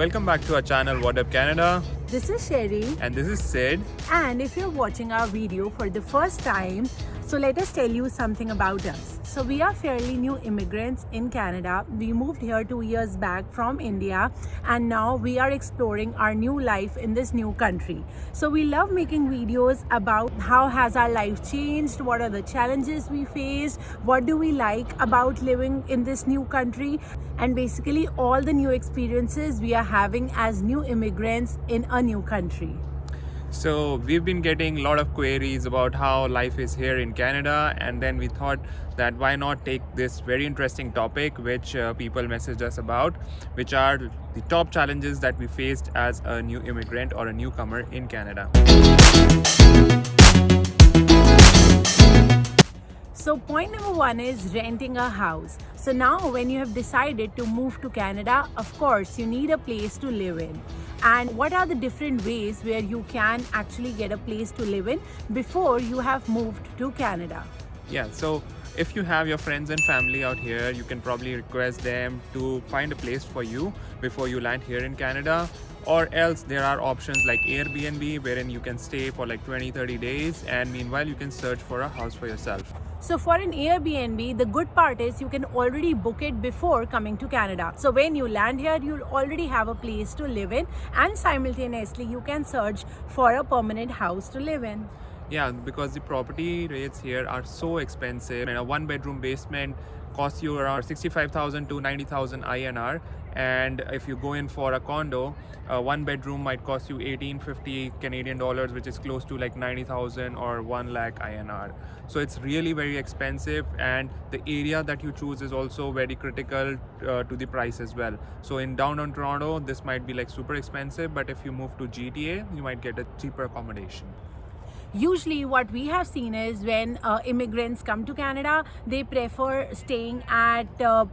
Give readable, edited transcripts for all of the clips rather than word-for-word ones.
Welcome back to our channel Waddup Canada, This is Sherry, and this is Sid. and if you're watching our video for the first time, so let us tell you something about us. So we are fairly new immigrants in Canada. We moved here 2 years back from India, and now we are exploring our new life in this new country. So we love making videos about how has our life changed, what are the challenges we faced, what do we like about living in this new country, and basically all the new experiences we are having as new immigrants in a new country. So we've been getting a lot of queries about how life is here in Canada, and then we thought that why not take this very interesting topic which people messaged us about, which are the top challenges that we faced as a new immigrant or a newcomer in Canada. So point number one is renting a house. So now when you have decided to move to Canada, of course you need a place to live in. And what are the different ways where you can actually get a place to live in before you have moved to Canada? Yeah, so if you have your friends and family out here, you can probably request them to find a place for you before you land here in Canada. Or else there are options like Airbnb, wherein you can stay for like 20-30 days, and meanwhile you can search for a house for yourself. So for an Airbnb, the good part is you can already book it before coming to Canada. So when you land here, you'll already have a place to live in, and simultaneously you can search for a permanent house to live in. Yeah, because the property rates here are so expensive. And a one-bedroom basement costs you around 65,000 to 90,000 INR. And if you go in for a condo, one bedroom might cost you 1850 Canadian dollars, which is close to like 90,000 or 1 lakh INR. So it's really very expensive, and the area that you choose is also very critical to the price as well. So in downtown Toronto, this might be like super expensive, but if you move to GTA, you might get a cheaper accommodation. Usually what we have seen is when immigrants come to Canada, they prefer staying at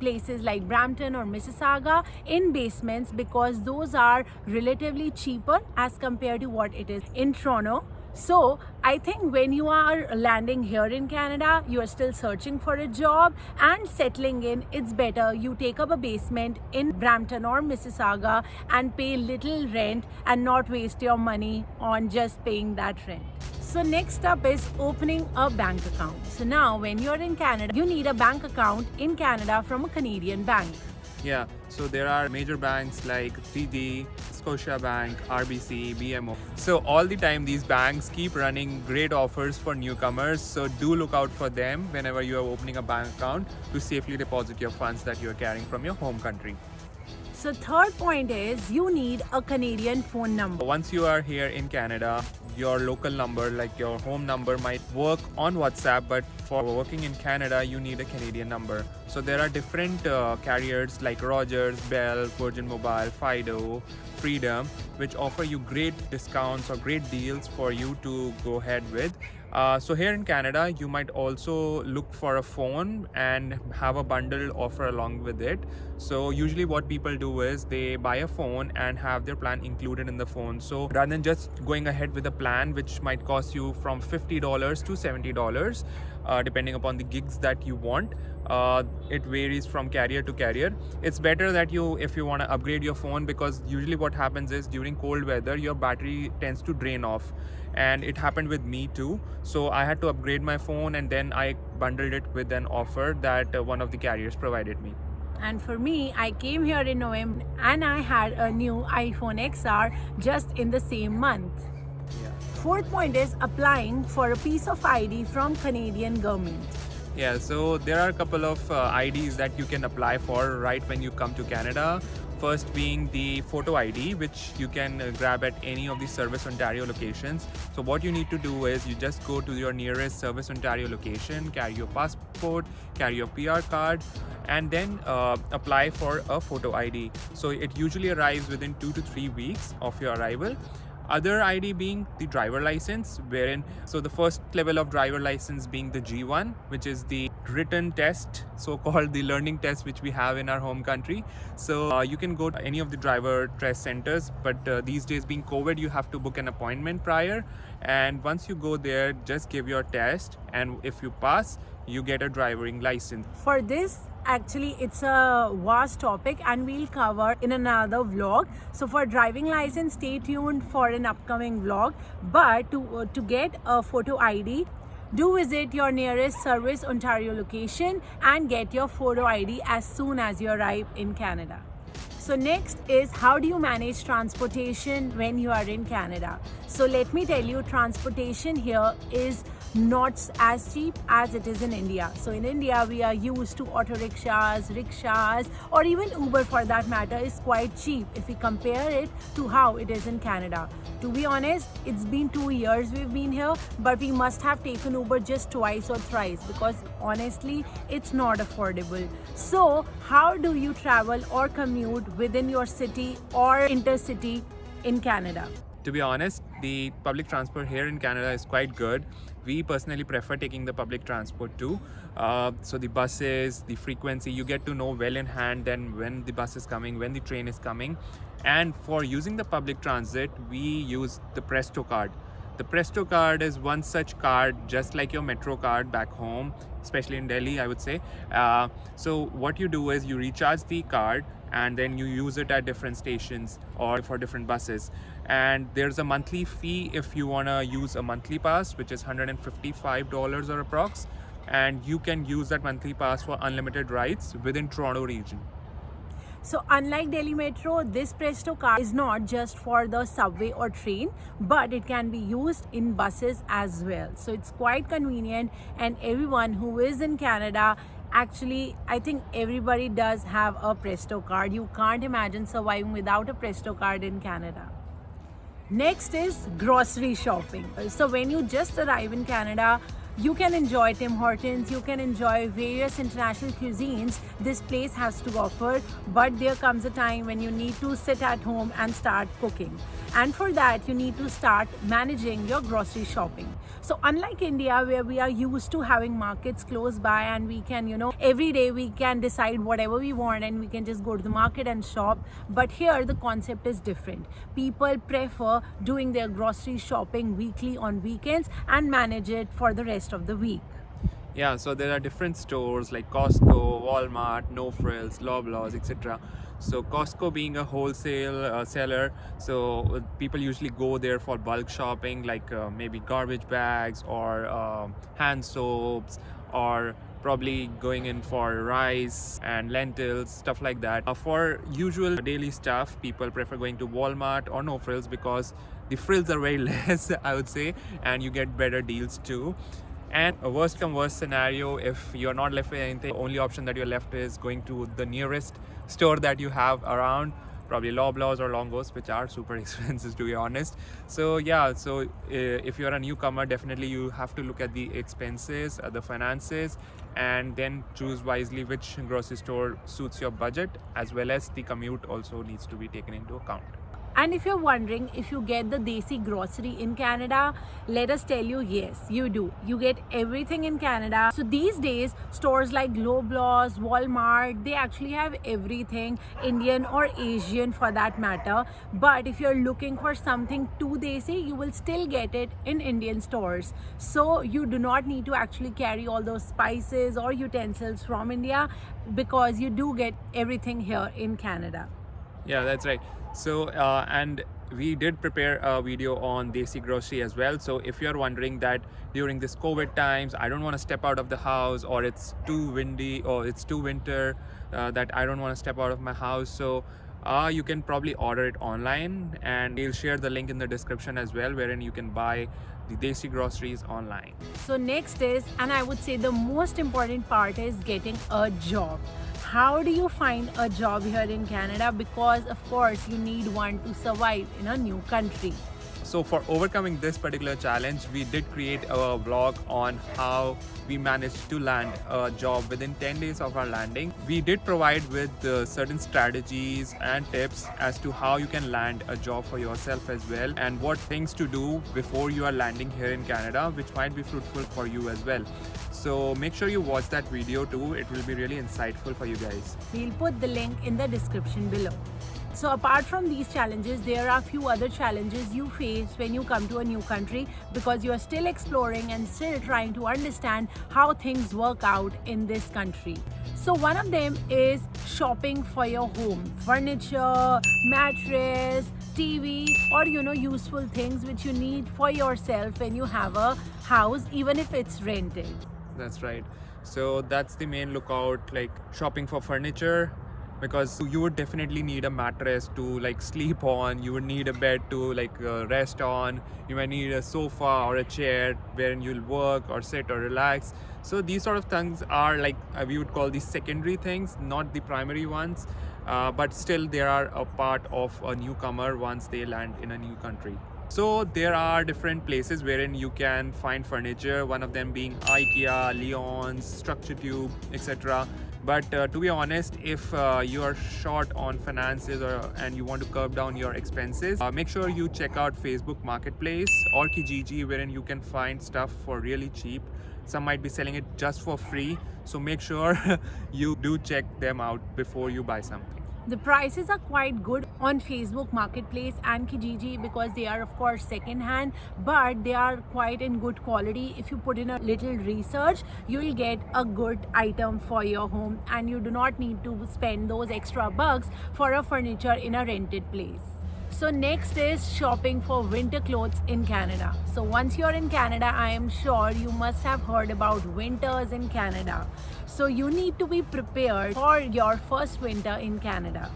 places like Brampton or Mississauga in basements, because those are relatively cheaper as compared to what it is in Toronto. So I think when you are landing here in Canada, you are still searching for a job and settling in, it's better you take up a basement in Brampton or Mississauga and pay little rent and not waste your money on just paying that rent. So next up is opening a bank account. So now when you're in Canada, you need a bank account in Canada from a Canadian bank. Yeah, so there are major banks like TD, Scotiabank, RBC, BMO. So all the time these banks keep running great offers for newcomers. So do look out for them whenever you are opening a bank account to safely deposit your funds that you are carrying from your home country. So third point is you need a Canadian phone number. Once you are here in Canada, your local number, like your home number, might work on WhatsApp, but for working in Canada, you need a Canadian number. So there are different carriers like Rogers, Bell, Virgin Mobile, Fido, Freedom, which offer you great discounts or great deals for you to go ahead with. So here in Canada, you might also look for a phone and have a bundle offer along with it. So usually what people do is they buy a phone and have their plan included in the phone. So rather than just going ahead with a plan which might cost you from $50 to $70, depending upon the gigs that you want, it varies from carrier to carrier. It's better that if you want to upgrade your phone, because usually what happens is during cold weather your battery tends to drain off, and it happened with me too. So I had to upgrade my phone, and then I bundled it with an offer that one of the carriers provided me. And for me, I came here in November and I had a new iPhone XR just in the same month. Yeah. Fourth point is applying for a piece of ID from Canadian government. Yeah, so there are a couple of IDs that you can apply for right when you come to Canada. First being the photo ID, which you can grab at any of the Service Ontario locations. So what you need to do is you just go to your nearest Service Ontario location, carry your passport, carry your PR card, and then apply for a photo ID. So it usually arrives within 2 to 3 weeks of your arrival. Other ID being the driver license, so the first level of driver license being the G1, which is the written test, so-called the learning test, which we have in our home country. So you can go to any of the driver test centers, but these days being COVID, you have to book an appointment prior. And once you go there, just give your test, and if you pass, you get a driving license. For this, actually, it's a vast topic and we'll cover in another vlog. So for driving license, stay tuned for an upcoming vlog. But to get a photo ID, do visit your nearest Service Ontario location and get your photo ID as soon as you arrive in Canada. So next is, how do you manage transportation when you are in Canada? So let me tell you, transportation here is not as cheap as it is in India. So in India, we are used to auto rickshaws, or even Uber for that matter is quite cheap if we compare it to how it is in Canada. To be honest, it's been 2 years we've been here, but we must have taken Uber just twice or thrice because honestly, it's not affordable. So how do you travel or commute within your city or intercity in Canada? To be honest, the public transport here in Canada is quite good. We personally prefer taking the public transport too. So the buses, the frequency, you get to know well in hand then when the bus is coming, when the train is coming. And for using the public transit, we use the Presto card. The Presto card is one such card, just like your Metro card back home, especially in Delhi, I would say. So what you do is you recharge the card and then you use it at different stations or for different buses. And there's a monthly fee if you want to use a monthly pass, which is $155 or approx. And you can use that monthly pass for unlimited rides within Toronto region. So unlike Delhi Metro, this Presto card is not just for the subway or train, but it can be used in buses as well. So it's quite convenient, and everyone who is in Canada, actually, I think everybody does have a Presto card. You can't imagine surviving without a Presto card in Canada. Next is grocery shopping. So when you just arrive in Canada, you can enjoy Tim Hortons, you can enjoy various international cuisines this place has to offer, but there comes a time when you need to sit at home and start cooking. And for that, you need to start managing your grocery shopping. So unlike India, where we are used to having markets close by and we can, every day we can decide whatever we want and we can just go to the market and shop. But here, the concept is different. People prefer doing their grocery shopping weekly on weekends and manage it for the rest of the week. Yeah, so there are different stores like Costco, Walmart, No Frills, Loblaws, etc. So Costco being a wholesale seller, so people usually go there for bulk shopping, like maybe garbage bags or hand soaps, or probably going in for rice and lentils, stuff like that. For usual daily stuff, people prefer going to Walmart or No Frills because the frills are very less, I would say, and you get better deals too. And a worst come worst scenario, if you're not left with anything, the only option that you're left is going to the nearest store that you have around, probably Loblaws or Longos, which are super expensive to be honest. So yeah, so if you're a newcomer, definitely you have to look at the expenses, the finances, and then choose wisely which grocery store suits your budget, as well as the commute also needs to be taken into account. And if you're wondering if you get the Desi grocery in Canada, let us tell you, yes, you do. You get everything in Canada. So these days, stores like Loblaws, Walmart, they actually have everything, Indian or Asian for that matter. But if you're looking for something too Desi, you will still get it in Indian stores. So you do not need to actually carry all those spices or utensils from India, because you do get everything here in Canada. Yeah, that's right. So and we did prepare a video on Desi grocery as well. So if you're wondering that during this COVID times, I don't want to step out of the house, or it's too windy, or it's too winter, that I don't want to step out of my house, so you can probably order it online, and we'll share the link in the description as well, wherein you can buy the Desi groceries online. So next is, and I would say the most important part, is getting a job. How do you find a job here in Canada? Because of course you need one to survive in a new country. So for overcoming this particular challenge, we did create a vlog on how we managed to land a job within 10 days of our landing. We did provide with certain strategies and tips as to how you can land a job for yourself as well, and what things to do before you are landing here in Canada, which might be fruitful for you as well. So make sure you watch that video too. It will be really insightful for you guys. We'll put the link in the description below. So apart from these challenges, there are a few other challenges you face when you come to a new country, because you are still exploring and still trying to understand how things work out in this country. So one of them is shopping for your home, furniture, mattress, TV, or useful things which you need for yourself when you have a house, even if it's rented. That's right. So that's the main lookout, like shopping for furniture, because you would definitely need a mattress to like sleep on. You would need a bed to like rest on. You might need a sofa or a chair wherein you'll work or sit or relax. So these sort of things are like we would call these secondary things, not the primary ones. But still they are a part of a newcomer once they land in a new country. So there are different places wherein you can find furniture, one of them being IKEA, Leon's, Structube, etc. But to be honest, if you are short on finances and you want to curb down your expenses, make sure you check out Facebook Marketplace or Kijiji, wherein you can find stuff for really cheap. Some might be selling it just for free. So make sure you do check them out before you buy something. The prices are quite good on Facebook Marketplace and Kijiji because they are of course second hand, but they are quite in good quality. If you put in a little research, you will get a good item for your home, and you do not need to spend those extra bucks for a furniture in a rented place. So next is shopping for winter clothes in Canada. So once you're in Canada, I am sure you must have heard about winters in Canada. So you need to be prepared for your first winter in Canada.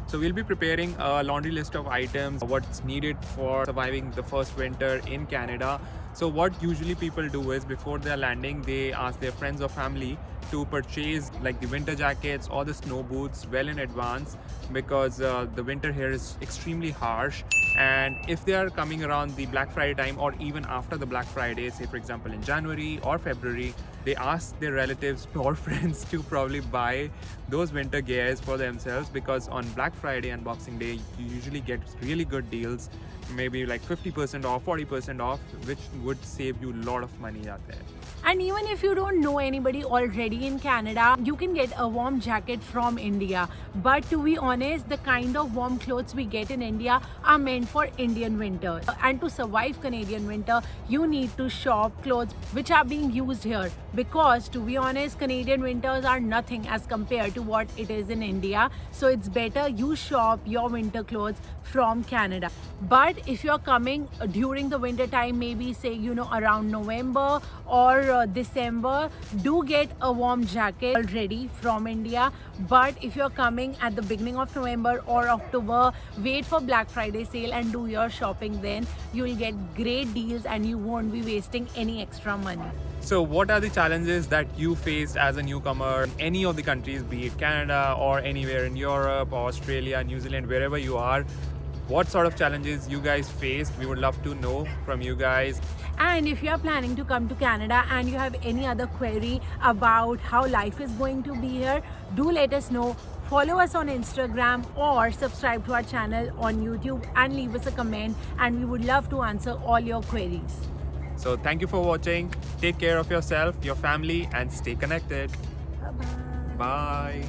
So we'll be preparing a laundry list of items, what's needed for surviving the first winter in Canada. So what usually people do is before they're landing, they ask their friends or family to purchase like the winter jackets or the snow boots well in advance, because the winter here is extremely harsh. And if they are coming around the Black Friday time or even after the Black Friday, say for example in January or February, they ask their relatives or friends to probably buy those winter gears for themselves, because on Black Friday and Boxing Day you usually get really good deals, maybe like 50% off, 40% off, which would save you a lot of money out there. And even if you don't know anybody already in Canada, you can get a warm jacket from India. But to be honest, the kind of warm clothes we get in India are meant for Indian winters. And to survive Canadian winter, you need to shop clothes which are being used here. Because to be honest, Canadian winters are nothing as compared to what it is in India. So it's better you shop your winter clothes from Canada. But if you're coming during the winter time, maybe say around November or December, do get a warm jacket already from India. But if you're coming at the beginning of November or October, wait for Black Friday sale and do your shopping then. You will get great deals and you won't be wasting any extra money. So what are the challenges that you faced as a newcomer in any of the countries, be it Canada or anywhere in Europe or Australia, New Zealand, wherever you are? What sort of challenges you guys faced? We would love to know from you guys. And if you are planning to come to Canada and you have any other query about how life is going to be here, do let us know. Follow us on Instagram or subscribe to our channel on YouTube and leave us a comment, and we would love to answer all your queries. So thank you for watching. Take care of yourself, your family, and stay connected. Bye-bye. Bye.